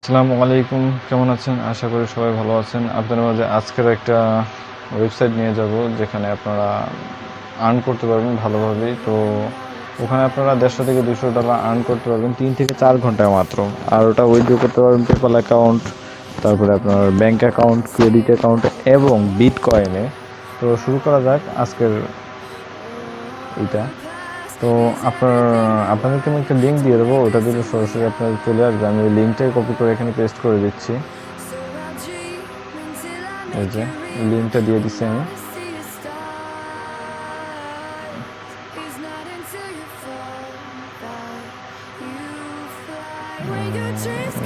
আসসালামু আলাইকুম, কেমন আছেন? আশা করি সবাই ভালো আছেন। আপনাদের মাঝে আজকের একটা ওয়েবসাইট নিয়ে যাব যেখানে আপনারা আর্ন করতে পারবেন ভালোভাবেই। তো ওখানে আপনারা $150 থেকে $200 আর্ন করতে পারবেন 3 থেকে 4 ঘন্টায় মাত্র। আর ওটা উইথড্র করতে পারবেন পেপ্যাল অ্যাকাউন্ট, তারপরে আপনার ব্যাংক অ্যাকাউন্ট, ক্রেডিট অ্যাকাউন্ট এবং বিটকয়েনে। তো শুরু করা যাক আজকের এইটা। তো আপনাদেরকে আমি একটা লিঙ্ক দিয়ে দেবো, ওটা দিলে সরাসরি আপনাদের চলে আসবে। আমি ওই লিঙ্কটাই কপি করে এখানে পেস্ট করে দিচ্ছি। এই যে লিঙ্কটা দিয়ে দিচ্ছি আমি।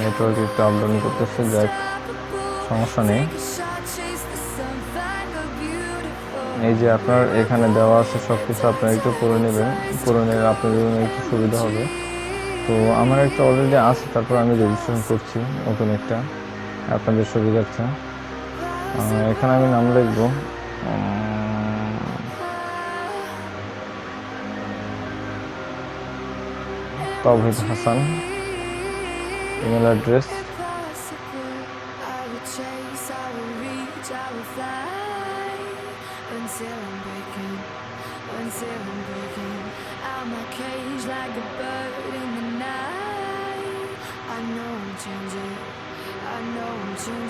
নেটওয়ার্ক একটু আপডাউন করতেছে, যাক সমস্যা নেই। এই যে আপনার এখানে দেওয়া আছে সব কিছু, আপনারা একটু পড়ে নেবেন, পড়ে নিলে আপনাদের জন্য একটু সুবিধা হবে। তো আমার একটা অলরেডি আছে, তারপর আমি রেজিস্ট্রেশন করছি নতুন একটা আপনাদের সুবিধার্থে। এখানে আমি নাম লিখব তাওহিদ হাসান, ইমেল অ্যাড্রেস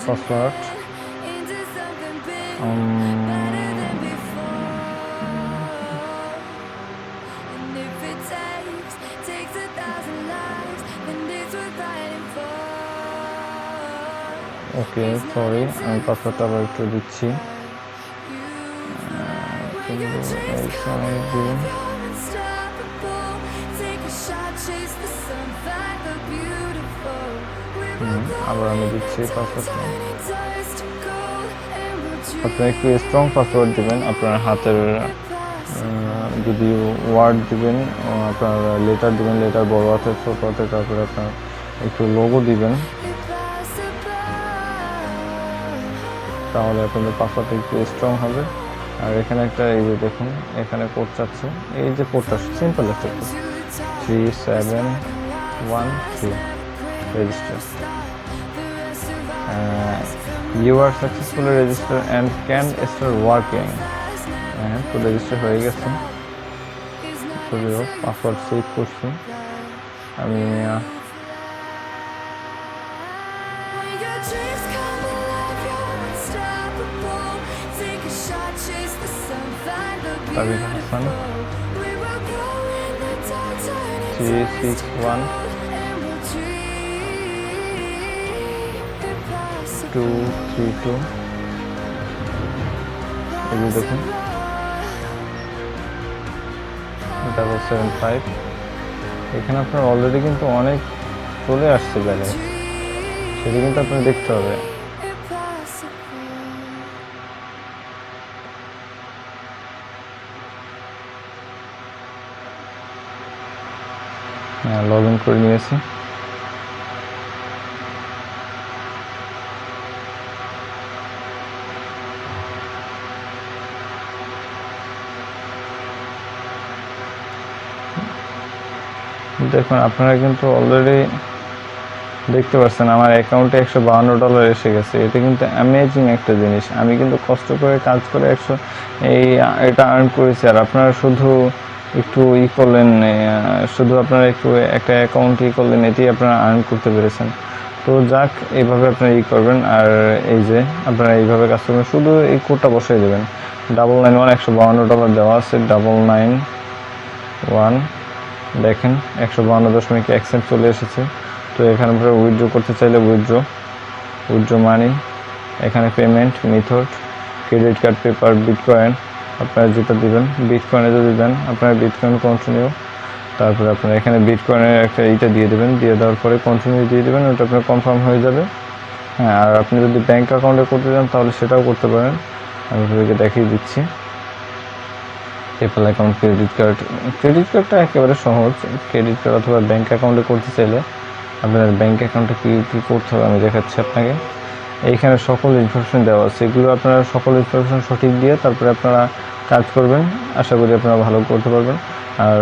পাসওয়ার্ড ওকে, সরি, আমি পাসওয়ার্ডটা আবার একটু দিচ্ছি। আবার আমি দিচ্ছি পাসওয়ার্ডটা। আপনারা একটু স্ট্রং পাসওয়ার্ড দিবেন। আপনার হাতের যদি ওয়ার্ড দিবেন, আপনার লেটার দিবেন, লেটার বড় হাতে ছোট হাতে, তারপরে আপনার একটু লোগো দিবেন, তাহলে আপনাদের পাসওয়ার্ডটা একটু স্ট্রং হবে। আর এখানে একটা, এই যে দেখুন এখানে কোড চাচ্ছে, এই যে কোডটা সিম্পল একটা code 3713 register. You are successfully registered and can start working. তো রেজিস্টার হয়ে গেছে। পাসওয়ার্ড সেভ করছি আমি। তাবিদ হাসান 361232। এই যে দেখুন 775। এখানে আপনার অলরেডি কিন্তু অনেক চলে আসছে ব্যালেন্স, সেটা কিন্তু আপনার দেখতে হবে। লগ ইন করে নিয়েছি। দেখুন আপনারা কিন্তু অলরেডি দেখতে পাচ্ছেন আমার অ্যাকাউন্টে $152 এসে গেছে। এটা কিন্তু অ্যামেজিং একটা জিনিস। আমি কিন্তু কষ্ট করে কাজ করে এটা আর্ন করেছি, আর আপনারা শুধু একটু করলেন, শুধু আপনারা একটু একটা অ্যাকাউন্ট করলেন, এতেই আপনারা আর্ন করতে পেরেছেন। তো যাক, এইভাবে আপনারা করবেন। আর এই যে আপনারা এইভাবে কাজ করবেন, শুধু এই কোডটা বসিয়ে দেবেন 991। $152 দেওয়া আছে 991। দেখেন 152.1 চলে এসেছে। তো এখানে আপনারা উইথড্র করতে চাইলে উইথড্র মানি, এখানে payment method, credit card, paper, bitcoin, আপনারা যেটা দিবেন। বিটকয়েনে যদি দেন আপনারা বিটকয়েন কন্টিনিউ, তারপরে আপনারা এখানে বিটকয়েনের একটা এইটা দিয়ে দেবেন, দিয়ে দেওয়ার পরে কন্টিনিউ দিয়ে দেবেন, ওটা আপনার কনফার্ম হয়ে যাবে। হ্যাঁ, আর আপনি যদি ব্যাঙ্ক অ্যাকাউন্টে করতে চান তাহলে সেটাও করতে পারেন। আমি আপনাদেরকে দেখিয়ে দিচ্ছি। পেপ্যাল অ্যাকাউন্ট, ক্রেডিট কার্ডটা একেবারে সহজ। ক্রেডিট কার্ড অথবা ব্যাঙ্ক অ্যাকাউন্টে করতে চাইলে আপনার ব্যাঙ্ক অ্যাকাউন্টে কী করতে হবে আমি দেখাচ্ছি আপনাকে। এইখানে সকল ইনফরমেশন দেওয়া আছে, এগুলো আপনারা সকল ইনফরমেশন সঠিক দিয়ে তারপরে আপনারা কাজ করবেন। আশা করি আপনারা ভালো করতে পারবেন। আর